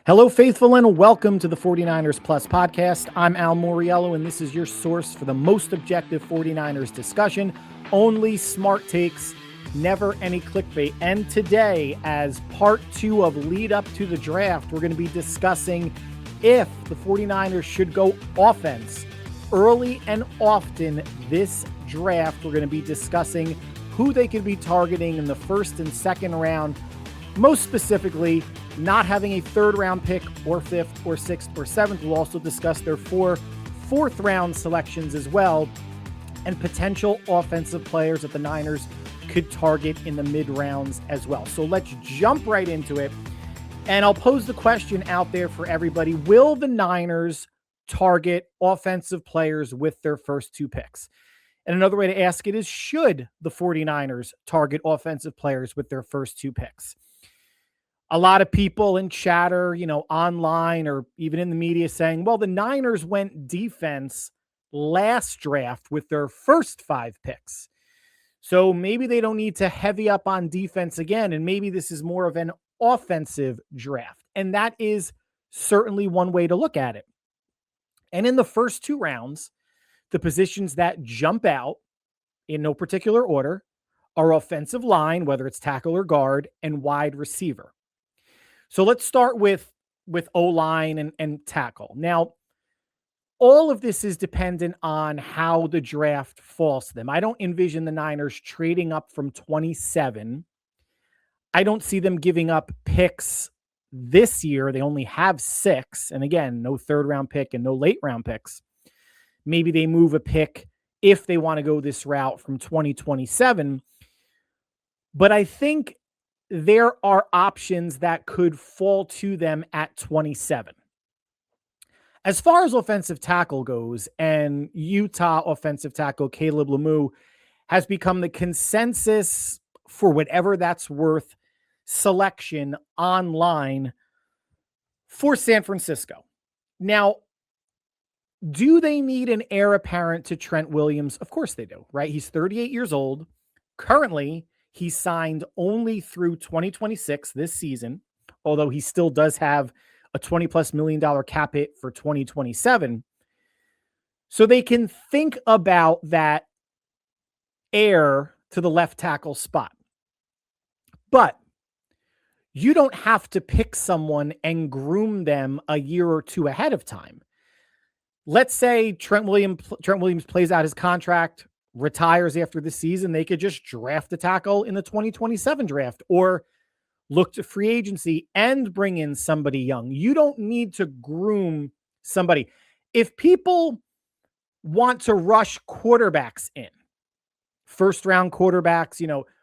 Hello, faithful, and welcome to the 49ers Plus podcast. I'm Al Moriello, and this is your source for the most objective 49ers discussion. Only smart takes, never any clickbait. And today, as part 2 of lead up to the draft, we're going to be discussing if the 49ers should go offense early and often this draft. We're going to be discussing who they could be targeting in the first and second round. Most specifically, not having a third round pick or fifth or sixth or seventh. We'll also discuss their fourth round selections as well, and potential offensive players that the Niners could target in the mid rounds as well. So let's jump right into it. And I'll pose the question out there for everybody. Will the Niners target offensive players with their first two picks? And another way to ask it is, should the 49ers target offensive players with their first two picks? A lot of people in chatter, online or even in the media saying, well, the Niners went defense last draft with their first 5 picks. So maybe they don't need to heavy up on defense again. And maybe this is more of an offensive draft. And that is certainly one way to look at it. And in the first 2 rounds, the positions that jump out in no particular order are offensive line, whether it's tackle or guard, and wide receiver. So let's start with O-line and tackle. Now, all of this is dependent on how the draft falls to them. I don't envision the Niners trading up from 27. I don't see them giving up picks this year. They only have 6. And again, no third round pick and no late round picks. Maybe they move a pick if they want to go this route from 2027. But I think there are options that could fall to them at 27. As far as offensive tackle goes, and Utah offensive tackle Caleb Lemieux has become the consensus, for whatever that's worth, selection online for San Francisco. Now, do they need an heir apparent to Trent Williams? Of course they do, right? He's 38 years old. Currently, he signed only through 2026 this season, although he still does have a $20+ million cap hit for 2027. So they can think about that heir to the left tackle spot. But you don't have to pick someone and groom them a year or two ahead of time. Let's say Trent Williams plays out his contract, retires after the season. They could just draft a tackle in the 2027 draft or look to free agency and bring in somebody young. You don't need to groom somebody. If people want to rush quarterbacks in, first round quarterbacks,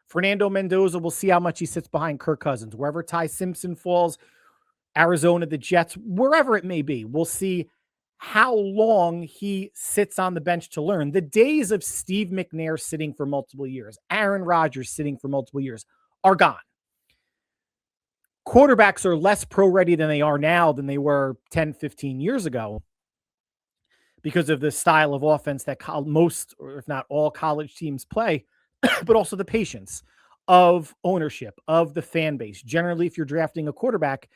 Fernando Mendoza, we'll see how much he sits behind Kirk Cousins. Wherever Ty Simpson falls, Arizona, the Jets, wherever it may be, we'll see how long he sits on the bench to learn. The days of Steve McNair sitting for multiple years, Aaron Rodgers sitting for multiple years, are gone. Quarterbacks are less pro-ready than they are now than they were 10, 15 years ago because of the style of offense that most, or if not all, college teams play, but also the patience of ownership, of the fan base. Generally, if you're drafting a quarterback,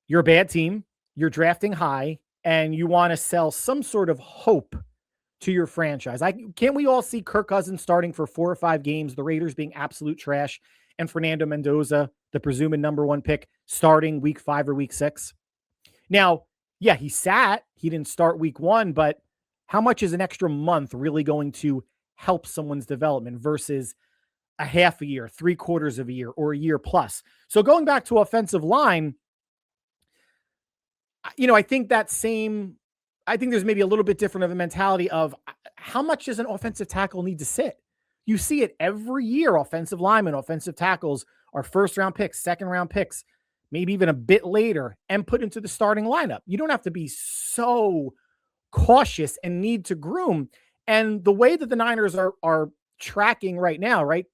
you're a bad team, you're drafting high, and you want to sell some sort of hope to your franchise. Can't we all see Kirk Cousins starting for 4 or 5 games, the Raiders being absolute trash, and Fernando Mendoza, the presumed number 1 pick, starting week 5 or week 6? Now, yeah, he didn't start week 1, but how much is an extra month really going to help someone's development versus a half a year, 3/4 of a year, or a year plus? So going back to offensive line, I think there's maybe a little bit different of a mentality of how much does an offensive tackle need to sit? You see it every year. Offensive linemen, offensive tackles are first round picks, second round picks, maybe even a bit later, and put into the starting lineup. You don't have to be so cautious and need to groom. And the way that the Niners are tracking right now, right?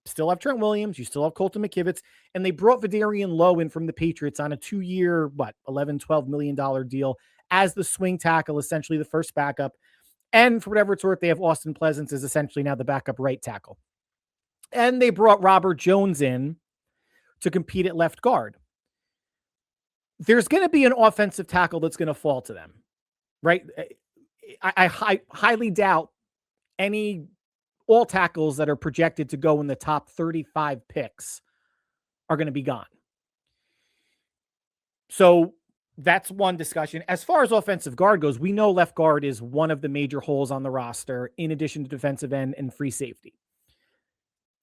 Still have Trent Williams, you still have Colton McKivitz, and they brought Vidarian Lowe in from the Patriots on a 2-year, $11-12 million deal as the swing tackle, essentially the first backup. And for whatever it's worth, they have Austin Pleasance as essentially now the backup right tackle. And they brought Robert Jones in to compete at left guard. there's going to be an offensive tackle that's going to fall to them, right? I highly doubt all tackles that are projected to go in the top 35 picks are going to be gone. So that's one discussion. As far as offensive guard goes, we know left guard is one of the major holes on the roster, in addition to defensive end and free safety.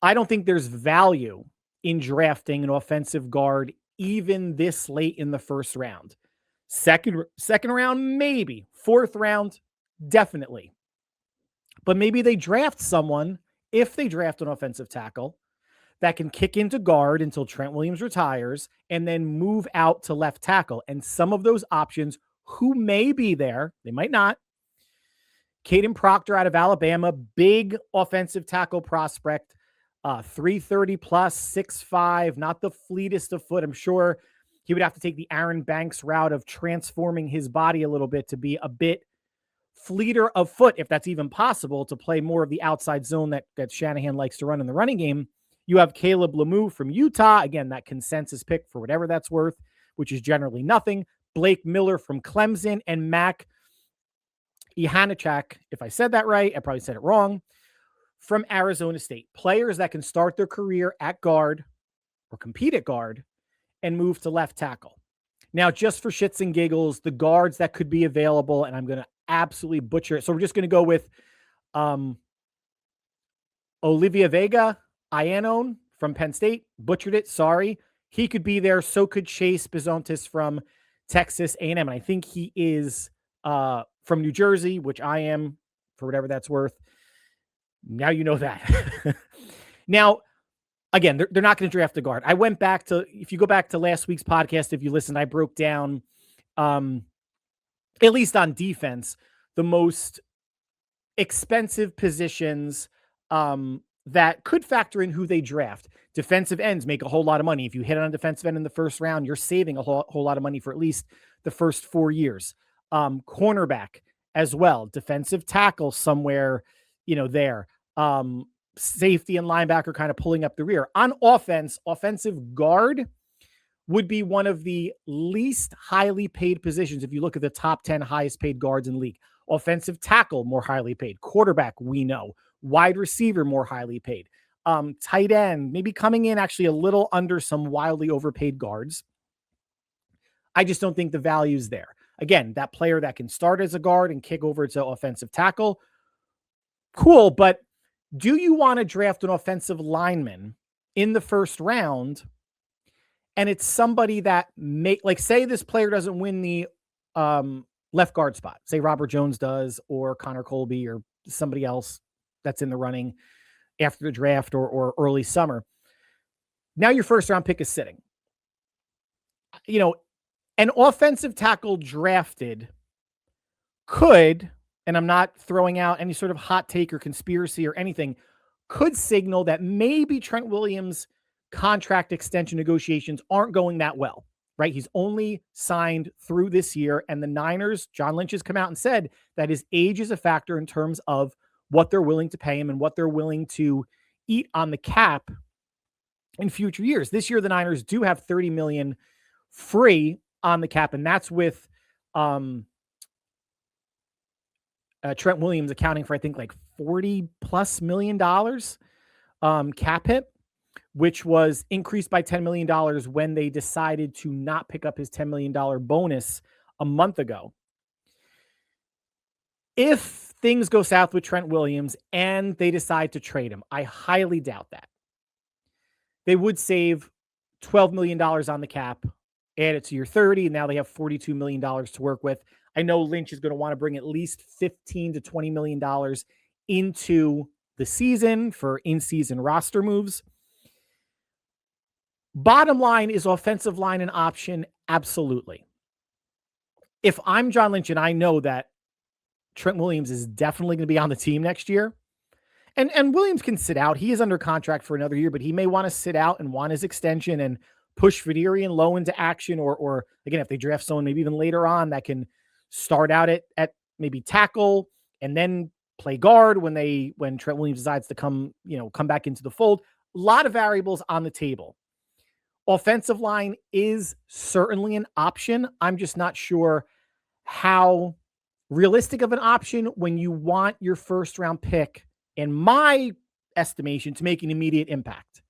I don't think there's value in drafting an offensive guard even this late in the first round. Second round, maybe. Fourth round, definitely. But maybe they draft someone, if they draft an offensive tackle, that can kick into guard until Trent Williams retires and then move out to left tackle. And some of those options who may be there, they might not. Caden Proctor out of Alabama, big offensive tackle prospect, 330 plus, 6'5", not the fleetest of foot. I'm sure he would have to take the Aaron Banks route of transforming his body a little bit to be a bit fleeter of foot, if that's even possible, to play more of the outside zone that Shanahan likes to run in the running game. You have Caleb Lemieux from Utah. Again, that consensus pick for whatever that's worth, which is generally nothing. Blake Miller from Clemson and Mac Ihanichak, if I said that right, I probably said it wrong, from Arizona State. Players that can start their career at guard or compete at guard and move to left tackle. Now, just for shits and giggles, the guards that could be available, and I'm going to absolutely butcher it. So we're just going to go with Olivia Vega, Ianon from Penn State. Butchered it, sorry. He could be there. So could Chase Bizontis from Texas A&M. And I think he is from New Jersey, which I am, for whatever that's worth. Now you know that. Now, again, they're not going to draft the guard. I went back to, if you go back to last week's podcast, if you listened, I broke down, at least on defense, the most expensive positions that could factor in who they draft. Defensive ends make a whole lot of money. If you hit on a defensive end in the first round, you're saving a whole lot of money for at least the first 4 years. Cornerback as well. Defensive tackle somewhere, there. Safety and linebacker kind of pulling up the rear. On offense, offensive guard would be one of the least highly paid positions if you look at the top 10 highest paid guards in the league. Offensive tackle, more highly paid. Quarterback, we know. Wide receiver, more highly paid. Tight end, maybe coming in actually a little under some wildly overpaid guards. I just don't think the value's there. Again, that player that can start as a guard and kick over to offensive tackle, cool, but do you want to draft an offensive lineman in the first round and it's somebody that say this player doesn't win the left guard spot, say Robert Jones does, or Connor Colby, or somebody else that's in the running after the draft or early summer. Now your first round pick is sitting. An offensive tackle drafted could, and I'm not throwing out any sort of hot take or conspiracy or anything, could signal that maybe Trent Williams' contract extension negotiations aren't going that well, right? He's only signed through this year, and the Niners, John Lynch has come out and said that his age is a factor in terms of what they're willing to pay him and what they're willing to eat on the cap in future years. This year, the Niners do have $30 million free on the cap, and that's with Trent Williams accounting for, I think, like $40+ million cap hit, which was increased by $10 million when they decided to not pick up his $10 million bonus a month ago. If things go south with Trent Williams and they decide to trade him, I highly doubt that. They would save $12 million on the cap, add it to your 30, and now they have $42 million to work with. I know Lynch is going to want to bring at least $15 to $20 million into the season for in-season roster moves. Bottom line, is offensive line an option? Absolutely. If I'm John Lynch and I know that Trent Williams is definitely going to be on the team next year, and Williams can sit out. He is under contract for another year, but he may want to sit out and want his extension and push Federian Lowe into action, or again, if they draft someone maybe even later on that can start out at maybe tackle and then play guard when Trent Williams decides to come back into the fold. A lot of variables on the table. Offensive line is certainly an option. I'm just not sure how realistic of an option when you want your first round pick, in my estimation, to make an immediate impact.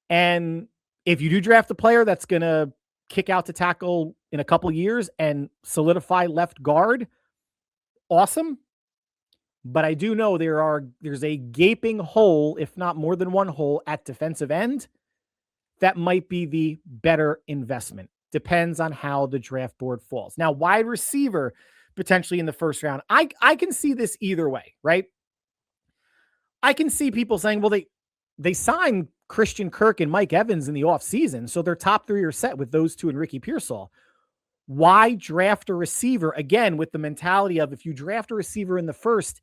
And if you do draft a player that's going to kick out to tackle in a couple years and solidify left guard, awesome. But I do know there's a gaping hole, if not more than one hole, at defensive end that might be the better investment. Depends on how the draft board falls. Now, wide receiver potentially in the first round. I can see this either way, right? I can see people saying, well, they signed Christian Kirk and Mike Evans in the offseason, so their top three are set with those two and Ricky Pearsall. Why draft a receiver, again, with the mentality of, if you draft a receiver in the first,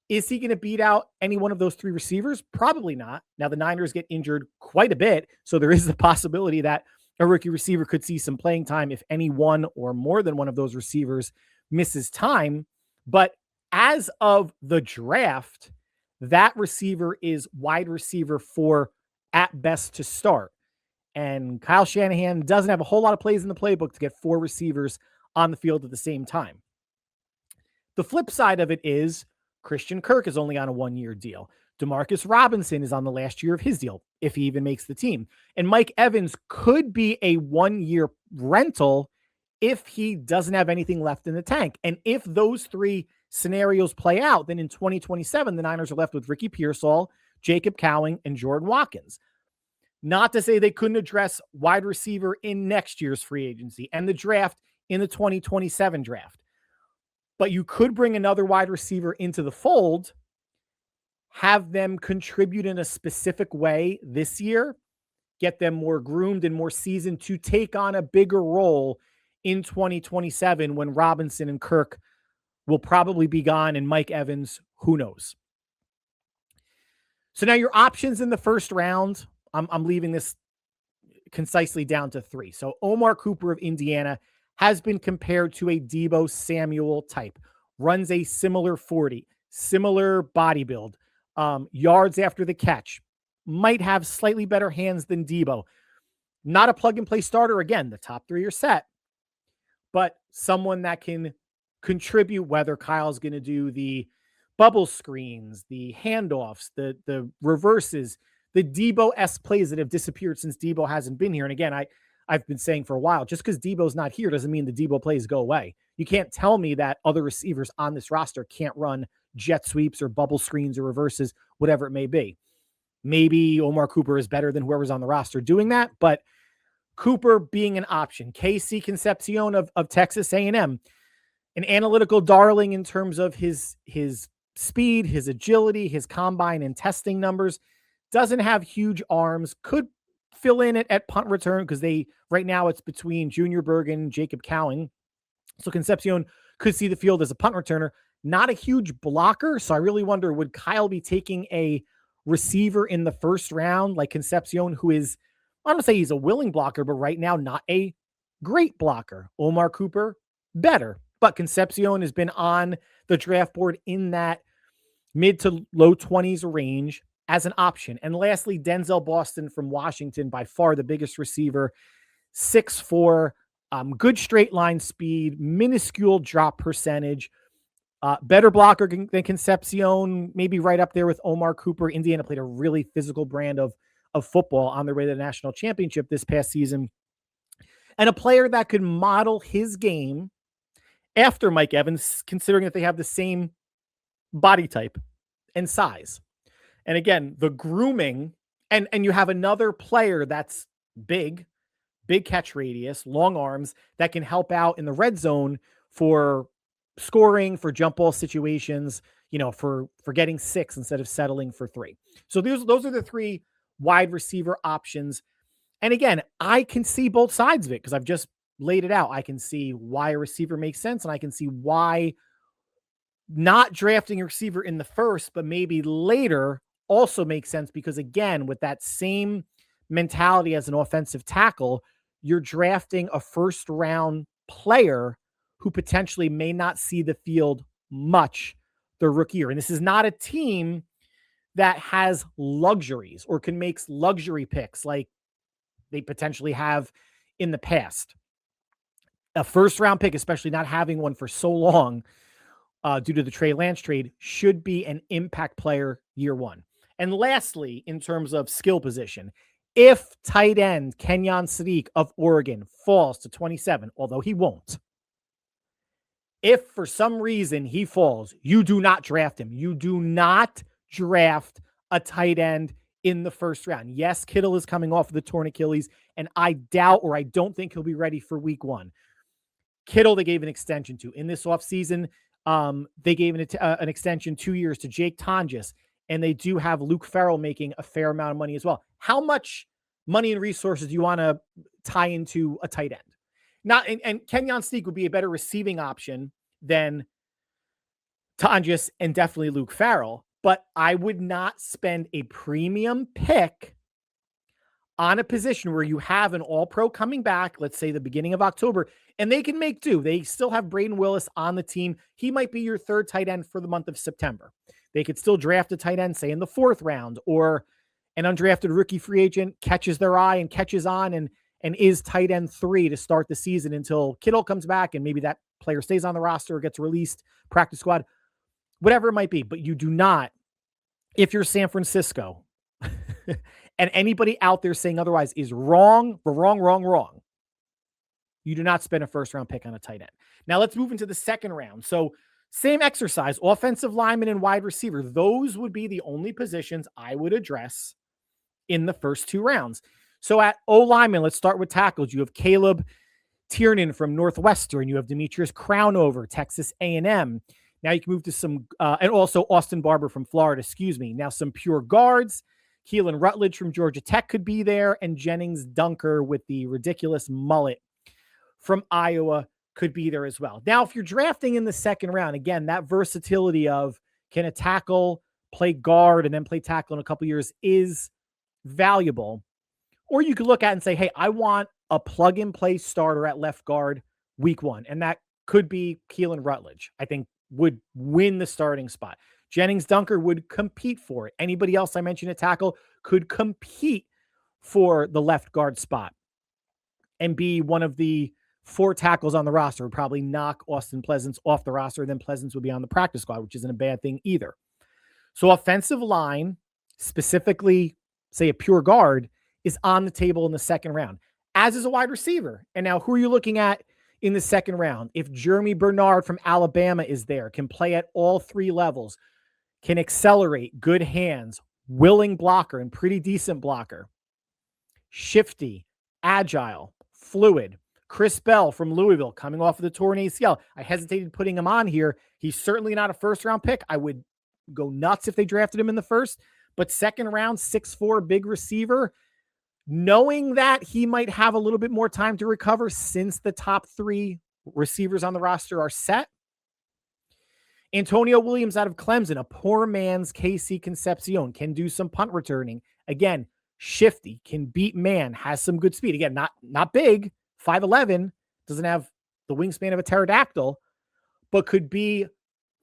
is he going to beat out any one of those three receivers? Probably not. Now, the Niners get injured quite a bit, so there is the possibility that a rookie receiver could see some playing time if any one or more than one of those receivers misses time. But as of the draft, that receiver is wide receiver 4 at best to start. And Kyle Shanahan doesn't have a whole lot of plays in the playbook to get 4 receivers on the field at the same time. The flip side of it is Christian Kirk is only on a 1-year deal. Demarcus Robinson is on the last year of his deal, if he even makes the team. And Mike Evans could be a 1-year rental if he doesn't have anything left in the tank. And if those 3 scenarios play out, then in 2027, the Niners are left with Ricky Pearsall, Jacob Cowing, and Jordan Watkins. Not to say they couldn't address wide receiver in next year's free agency and the draft in the 2027 draft. But you could bring another wide receiver into the fold, have them contribute in a specific way this year, get them more groomed and more seasoned to take on a bigger role in 2027 when Robinson and Kirk will probably be gone, and Mike Evans, who knows? So now your options in the first round, I'm leaving this concisely down to 3. So Omar Cooper of Indiana has been compared to a Deebo Samuel type, runs a similar 40, similar body build, yards after the catch, might have slightly better hands than Deebo. Not a plug-and-play starter. Again, the top 3 are set, but someone that can contribute, whether Kyle's going to do the bubble screens, the handoffs, the reverses, the Deebo-esque plays that have disappeared since Deebo hasn't been here. And again, I've been saying for a while, just because Deebo's not here doesn't mean the Deebo plays go away. You can't tell me that other receivers on this roster can't run jet sweeps or bubble screens or reverses, whatever it may be. Maybe Omar Cooper is better than whoever's on the roster doing that, but Cooper being an option. Casey Concepcion of Texas A&M, an analytical darling in terms of his speed, his agility, his combine and testing numbers, doesn't have huge arms, could fill in at punt return because right now it's between Junior Bergen and Jacob Cowing. So Concepcion could see the field as a punt returner, not a huge blocker. So I really wonder, would Kyle be taking a receiver in the first round like Concepcion, who is, I don't say he's a willing blocker, but right now not a great blocker. Omar Cooper, better. But Concepcion has been on the draft board in that mid to low 20s range as an option. And lastly, Denzel Boston from Washington, by far the biggest receiver, 6'4", good straight line speed, minuscule drop percentage, better blocker than Concepcion, maybe right up there with Omar Cooper. Indiana played a really physical brand of football on their way to the national championship this past season. And a player that could model his game after Mike Evans, considering that they have the same body type and size. And again, the grooming, and you have another player that's big catch radius, long arms, that can help out in the red zone for scoring, for jump ball situations, for getting 6 instead of settling for 3. So those are the 3 wide receiver options. And again, I can see both sides of it because I've just laid it out. I can see why a receiver makes sense, and I can see why not drafting a receiver in the first, but maybe later also makes sense, because again, with that same mentality as an offensive tackle, you're drafting a first round player who potentially may not see the field much the rookie year. And this is not a team that has luxuries or can make luxury picks like they potentially have in the past. A first-round pick, especially not having one for so long due to the Trey Lance trade, should be an impact player year one. And lastly, in terms of skill position, if tight end Kenyon Sadiq of Oregon falls to 27, although he won't, if for some reason he falls, you do not draft him. You do not draft a tight end in the first round. Yes, Kittle is coming off of the torn Achilles, and I doubt or I don't think he'll be ready for week one. Kittle, they gave an extension to. In this offseason, they gave an extension 2 years to Jake Tonjes, and they do have Luke Farrell making a fair amount of money as well. How much money and resources do you want to tie into a tight end? And Kenyon Sneak would be a better receiving option than Tonjes and definitely Luke Farrell, but I would not spend a premium pick on a position where you have an all-pro coming back, let's say the beginning of October, and they can make do. They still have Braden Willis on the team. He might be your third tight end for the month of September. They could still draft a tight end, say in the 4th round, or an undrafted rookie free agent catches their eye and catches on and is tight end 3 to start the season until Kittle comes back and maybe that player stays on the roster or gets released, practice squad, whatever it might be. But you do not, if you're San Francisco, and anybody out there saying otherwise is wrong. You do not spend a first-round pick on a tight end. Now let's move into the second round. So same exercise, offensive lineman and wide receiver. Those would be the only positions I would address in the first 2 rounds. So at O-lineman, let's start with tackles. You have Caleb Tiernan from Northwestern. You have Demetrius Crownover, Texas A&M. Now you can move to some, and also Austin Barber from Florida, Now some pure guards. Keelan Rutledge from Georgia Tech could be there, and Jennings Dunker with the ridiculous mullet from Iowa could be there as well. Now, if you're drafting in the second round, again, that versatility of can a tackle play guard and then play tackle in a couple years is valuable. Or you could look at and say, hey, I want a plug-and-play starter at left guard week one, and that could be Keelan Rutledge. I think would win the starting spot. Jennings Dunker would compete for it. Anybody else I mentioned at tackle could compete for the left guard spot and be one of the 4 tackles on the roster. Would probably knock Austin Pleasance off the roster, and then Pleasance would be on the practice squad, which isn't a bad thing either. So offensive line, specifically, say a pure guard, is on the table in the second round, as is a wide receiver. And now who are you looking at in the second round? If Jeremy Bernard from Alabama is there, can play at all 3 levels, can accelerate, good hands, willing blocker, and pretty decent blocker, shifty, agile, fluid. Chris Bell from Louisville coming off of the torn ACL. I hesitated putting him on here. He's certainly not a first-round pick. I would go nuts if they drafted him in the first, but second round, 6'4", big receiver, knowing that he might have a little bit more time to recover since the top 3 receivers on the roster are set. Antonio Williams out of Clemson, a poor man's KC Concepcion, can do some punt returning. Again, shifty, can beat man, has some good speed. Again, not big, 5'11", doesn't have the wingspan of a pterodactyl, but could be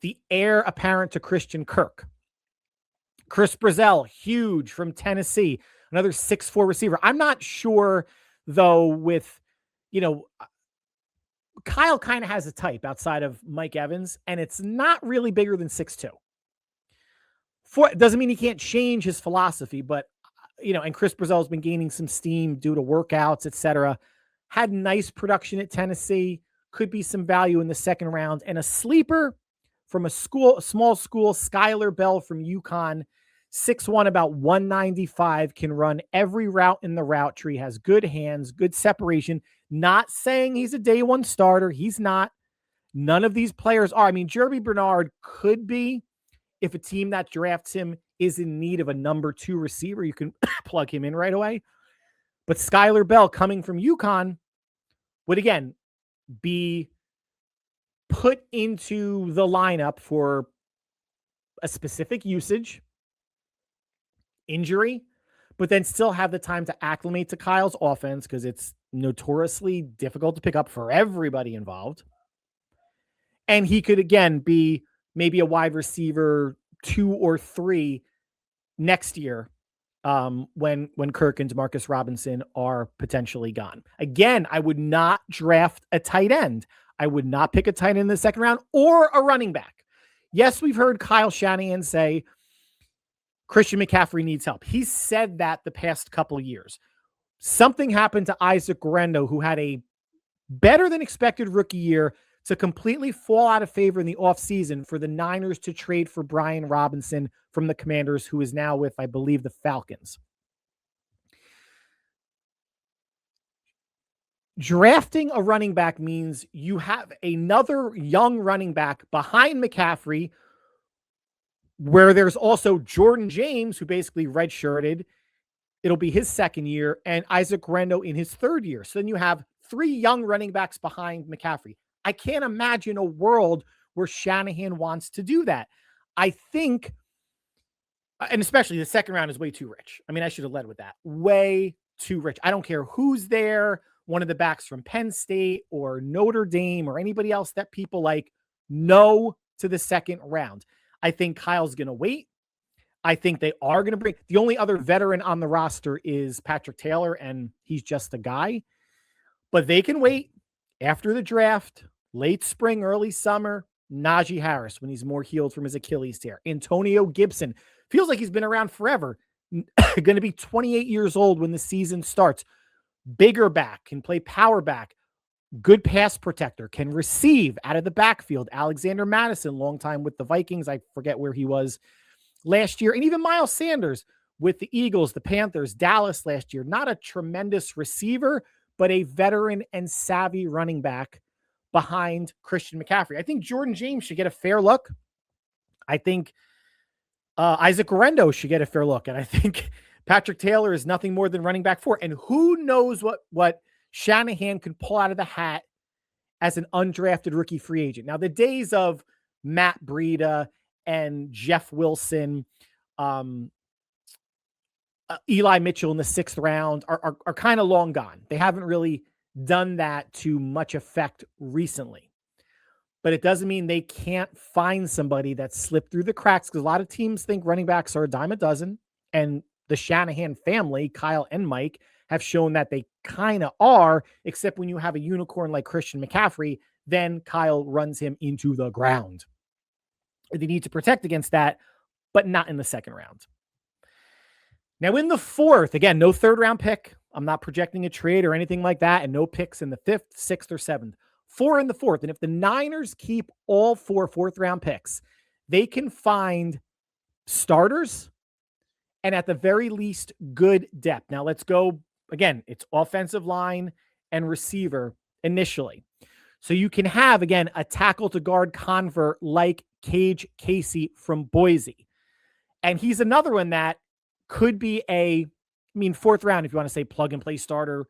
the heir apparent to Christian Kirk. Chris Brazzell, huge from Tennessee, another 6'4" receiver. I'm not sure, though, with, Kyle kind of has a type outside of Mike Evans, and it's not really bigger than 6'2". Doesn't mean he can't change his philosophy, but, and Chris Brazzell has been gaining some steam due to workouts, etc. Had nice production at Tennessee, could be some value in the second round. And a sleeper from a small school, Skylar Bell from UConn, 6'1", about 195, can run every route in the route tree, has good hands, good separation. Not saying he's a day one starter. He's not. None of these players are. I mean, Jeremy Bernard could be if a team that drafts him is in need of a number 2 receiver. You can plug him in right away. But Skylar Bell coming from UConn would, again, be put into the lineup for a specific usage, injury, but then still have the time to acclimate to Kyle's offense because it's notoriously difficult to pick up for everybody involved. And he could, again, be maybe a wide receiver 2 or 3 next year when Kirk and Demarcus Robinson are potentially gone. Again, I would not draft a tight end. I would not pick a tight end in the second round or a running back. Yes, we've heard Kyle Shanahan say Christian McCaffrey needs help. He's said that the past couple of years. Something happened to Isaac Guerendo, who had a better than expected rookie year, to completely fall out of favor in the offseason for the Niners to trade for Brian Robinson from the Commanders, who is now with, I believe, the Falcons. Drafting a running back means you have another young running back behind McCaffrey, where there's also Jordan James, who basically redshirted. It'll be his second year, and Isaac Guerendo in his third year. So then you have 3 young running backs behind McCaffrey. I can't imagine a world where Shanahan wants to do that. I think, and especially the second round is way too rich. I mean, I should have led with that. Way too rich. I don't care who's there, one of the backs from Penn State or Notre Dame or anybody else that people like. No to the second round. I think Kyle's going to wait. I think they are going to bring, the only other veteran on the roster is Patrick Taylor, and he's just a guy. But they can wait after the draft, late spring, early summer. Najee Harris, when he's more healed from his Achilles tear. Antonio Gibson, feels like he's been around forever. Going to be 28 years old when the season starts. Bigger back, can play power back. Good pass protector, can receive out of the backfield. Alexander Madison, long time with the Vikings. I forget where he was last year. And even Miles Sanders with the Eagles, the Panthers, Dallas last year. Not a tremendous receiver, but a veteran and savvy running back behind Christian McCaffrey. I think Jordan James should get a fair look. I think Isaac Guerendo should get a fair look. And I think Patrick Taylor is nothing more than running back 4. And who knows what Shanahan could pull out of the hat as an undrafted rookie free agent. Now, the days of Matt Breida and Jeff Wilson, Eli Mitchell in the 6th round are kind of long gone. They haven't really done that to much effect recently. But it doesn't mean they can't find somebody that slipped through the cracks, because a lot of teams think running backs are a dime a dozen. And the Shanahan family, Kyle and Mike, have shown that they kind of are, except when you have a unicorn like Christian McCaffrey, then Kyle runs him into the ground. They need to protect against that, but not in the second round. Now in the 4th, again, no 3rd round pick. I'm not projecting a trade or anything like that, and no picks in the 5th, 6th, or 7th. 4 in the 4th. And if the Niners keep all 4 4th round picks, they can find starters and at the very least good depth. Now let's go again. It's offensive line and receiver initially. So you can have, again, a tackle to guard convert like Cage Casey from Boise. And he's another one that could be 4th round, if you want to say plug and play starter,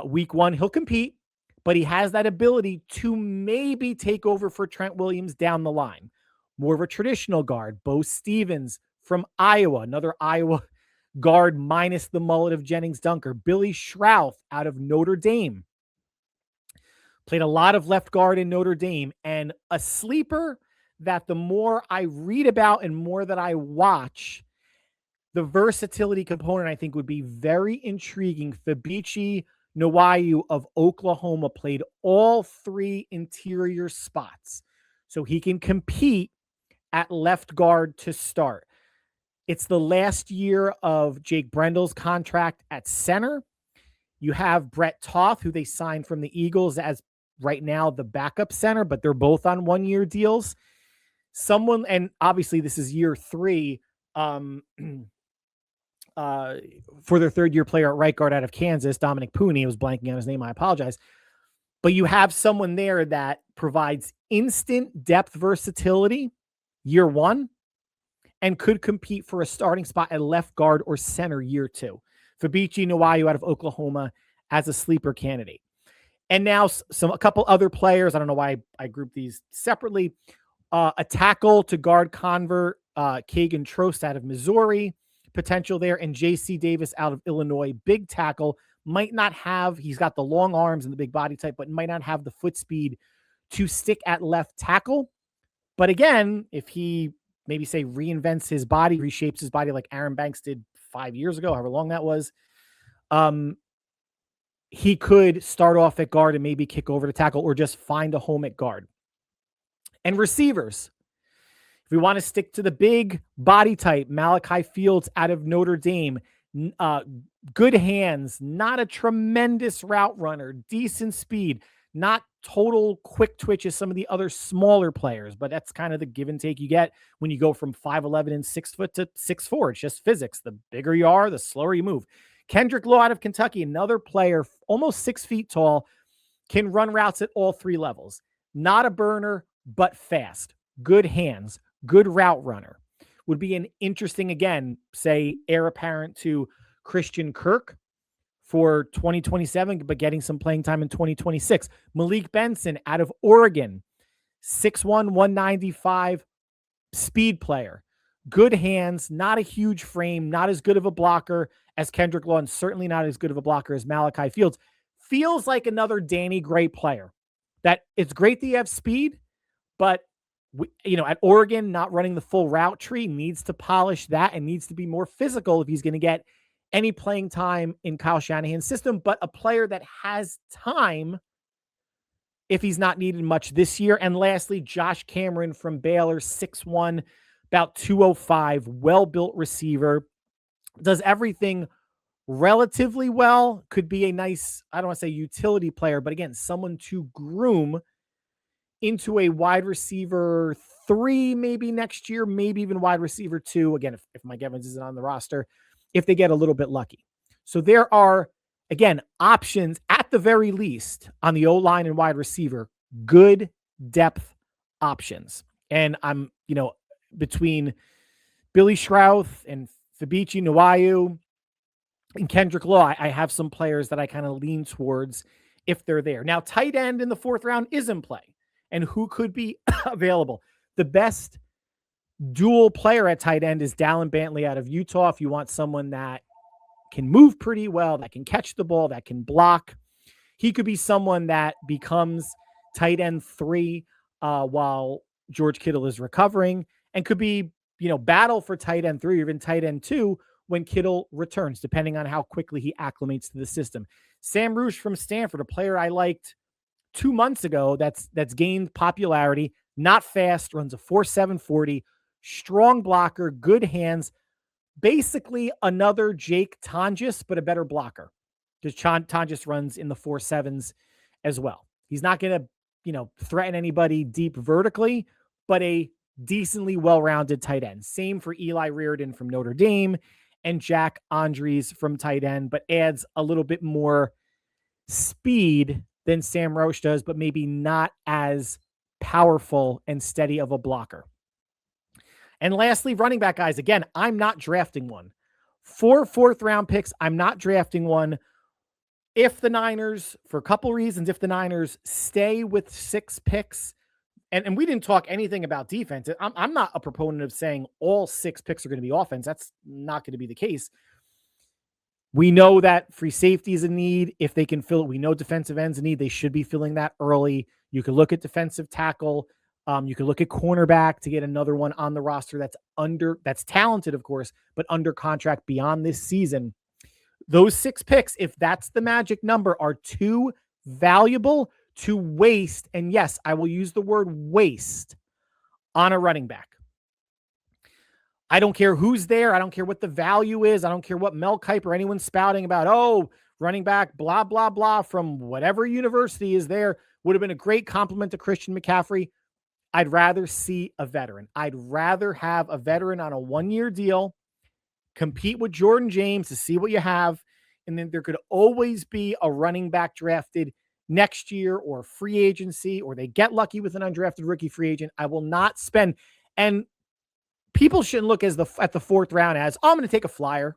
week 1, he'll compete, but he has that ability to maybe take over for Trent Williams down the line. More of a traditional guard. Bo Stevens from Iowa, another Iowa guard minus the mullet of Jennings Dunker. Billy Schrauth out of Notre Dame. Played a lot of left guard in Notre Dame, and a sleeper that the more I read about and more that I watch, the versatility component I think would be very intriguing. Fabichi Nwayu of Oklahoma played all 3 interior spots, so he can compete at left guard to start. It's the last year of Jake Brendel's contract at center. You have Brett Toth, who they signed from the Eagles as right now the backup center, but they're both on 1-year deals. And obviously this is year 3 for their 3rd-year player at right guard out of Kansas, Dominic Pooney. I was blanking on his name. I apologize. But you have someone there that provides instant depth versatility year 1 and could compete for a starting spot at left guard or center year 2. Fabichi Nwayu out of Oklahoma as a sleeper candidate. And now a couple other players. I don't know why I grouped these separately. A tackle to guard convert, Kagan Trost out of Missouri, potential there, and J.C. Davis out of Illinois, big tackle. Might not have, he's got the long arms and the big body type, but might not have the foot speed to stick at left tackle. But again, if he maybe reinvents his body, reshapes his body like Aaron Banks did 5 years ago, however long that was. He could start off at guard and maybe kick over to tackle or just find a home at guard. And receivers, if we want to stick to the big body type, Malachi Fields out of Notre Dame, good hands, not a tremendous route runner, decent speed, not total quick twitch as some of the other smaller players, but that's kind of the give and take you get when you go from 5'11" and 6 foot to 6'4". It's just physics. The bigger you are, the slower you move. Kendrick Law out of Kentucky, another player, almost 6 feet tall, can run routes at all 3 levels. Not a burner, but fast. Good hands, good route runner. Would be an interesting, again, say, heir apparent to Christian Kirk for 2027, but getting some playing time in 2026. Malik Benson out of Oregon, 6'1", 195, speed player. Good hands, not a huge frame, not as good of a blocker as Kendrick Law, and certainly not as good of a blocker as Malachi Fields. Feels like another Danny Gray player. That it's great that you have speed, but at Oregon, not running the full route tree, needs to polish that and needs to be more physical if he's going to get any playing time in Kyle Shanahan's system, but a player that has time if he's not needed much this year. And lastly, Josh Cameron from Baylor, 6'1", about 205, well-built receiver, does everything relatively well, could be a nice, I don't want to say utility player, but again, someone to groom into a wide receiver 3 maybe next year, maybe even wide receiver 2. Again, if Mike Evans isn't on the roster, if they get a little bit lucky. So there are, again, options at the very least on the O-line and wide receiver, good depth options. And I'm, between Billy Schrauth and Fabici Nwayu and Kendrick Law, I have some players that I kind of lean towards if they're there. Now, tight end in the 4th round is in play. And who could be available? The best dual player at tight end is Dallin Bentley out of Utah. If you want someone that can move pretty well, that can catch the ball, that can block, he could be someone that becomes tight end 3 while George Kittle is recovering, and could be, battle for tight end 3 or even tight end 2 when Kittle returns, depending on how quickly he acclimates to the system. Sam Rouge from Stanford, a player I liked 2 months ago that's gained popularity, not fast, runs a 4.7 40, strong blocker, good hands, basically another Jake Tonjes, but a better blocker because Tonjes runs in the 4.7s as well. He's not going to, threaten anybody deep vertically, but a decently well-rounded tight end. Same for Eli Reardon from Notre Dame and Jack Andrews from tight end, but adds a little bit more speed than Sam Rouge does, but maybe not as powerful and steady of a blocker. And lastly, running back guys. Again, I'm not drafting one. 4 4th-round picks, I'm not drafting one. If the Niners, for a couple reasons, if the Niners stay with 6 picks, and we didn't talk anything about defense. I'm not a proponent of saying all 6 picks are going to be offense. That's not going to be the case. We know that free safety is a need. If they can fill it, we know defensive ends a need. They should be filling that early. You can look at defensive tackle. You can look at cornerback to get another one on the roster that's talented, of course, but under contract beyond this season. Those 6 picks, if that's the magic number, are too valuable to waste. And yes, I will use the word waste on a running back. I don't care who's there. I don't care what the value is. I don't care what Mel Kiper or anyone's spouting about, running back, blah, blah, blah, from whatever university is there. Would have been a great compliment to Christian McCaffrey. I'd rather see a veteran. I'd rather have a veteran on a 1-year deal, compete with Jordan James to see what you have. And then there could always be a running back drafted next year or free agency, or they get lucky with an undrafted rookie free agent. I will not spend. And people shouldn't look at the 4th round as, I'm going to take a flyer.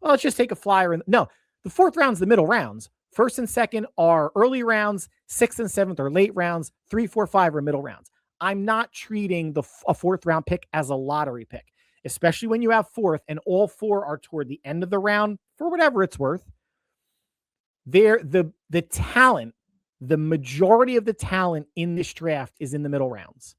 Well, let's just take a flyer. No, the 4th round's the middle rounds. 1st and 2nd are early rounds. 6th and 7th are late rounds. 3, 4, 5 are middle rounds. I'm not treating a 4th round pick as a lottery pick, especially when you have 4th and all 4 are toward the end of the round for whatever it's worth. The talent, the majority of the talent in this draft is in the middle rounds.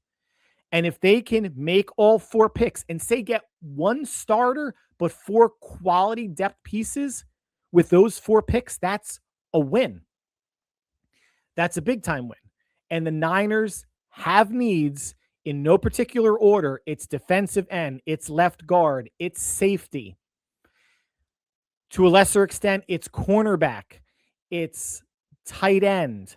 And if they can make all 4 picks and say get 1 starter, but 4 quality depth pieces with those 4 picks, that's a win. That's a big time win. And the Niners have needs in no particular order. It's defensive end, it's left guard, it's safety. To a lesser extent, it's cornerback, it's tight end,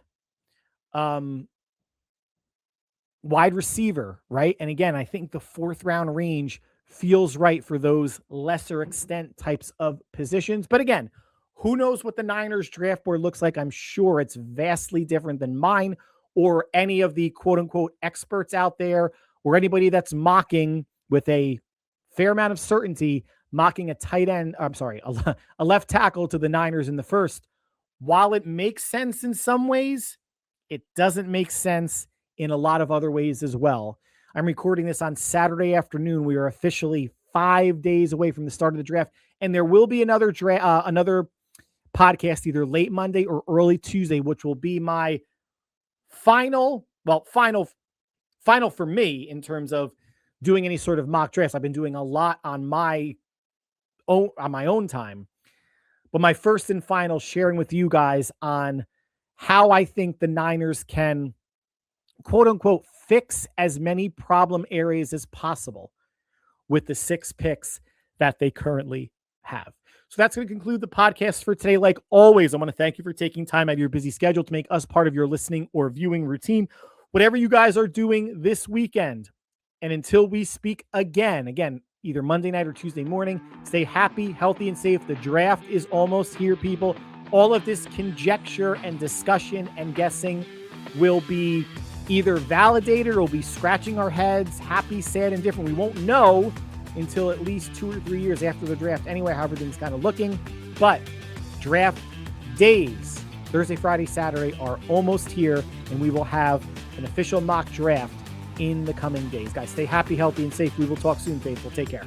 wide receiver, right? And again, I think the 4th round range feels right for those lesser extent types of positions. But again, who knows what the Niners draft board looks like? I'm sure it's vastly different than mine or any of the quote unquote experts out there or anybody that's mocking with a fair amount of certainty, mocking a tight end, a left tackle to the Niners in the first. While it makes sense in some ways, it doesn't make sense in a lot of other ways as well. I'm recording this on Saturday afternoon. We are officially 5 days away from the start of the draft, and there will be another podcast either late Monday or early Tuesday, which will be my final for me in terms of doing any sort of mock drafts. I've been doing a lot on my own time, but my first and final sharing with you guys on how I think the Niners can quote unquote fix as many problem areas as possible with the 6 picks that they currently have. So that's going to conclude the podcast for today. Like always, I want to thank you for taking time out of your busy schedule to make us part of your listening or viewing routine, whatever you guys are doing this weekend. And until we speak again, either Monday night or Tuesday morning, stay happy, healthy, and safe. The draft is almost here, people. All of this conjecture and discussion and guessing will be either validated or we'll be scratching our heads, happy, sad, and different. We won't know until at least 2 or 3 years after the draft anyway, how everything's kind of looking. But draft days, Thursday, Friday, Saturday, are almost here, and we will have an official mock draft in the coming days. Guys, stay happy, healthy, and safe. We will talk soon, faithful. Take care.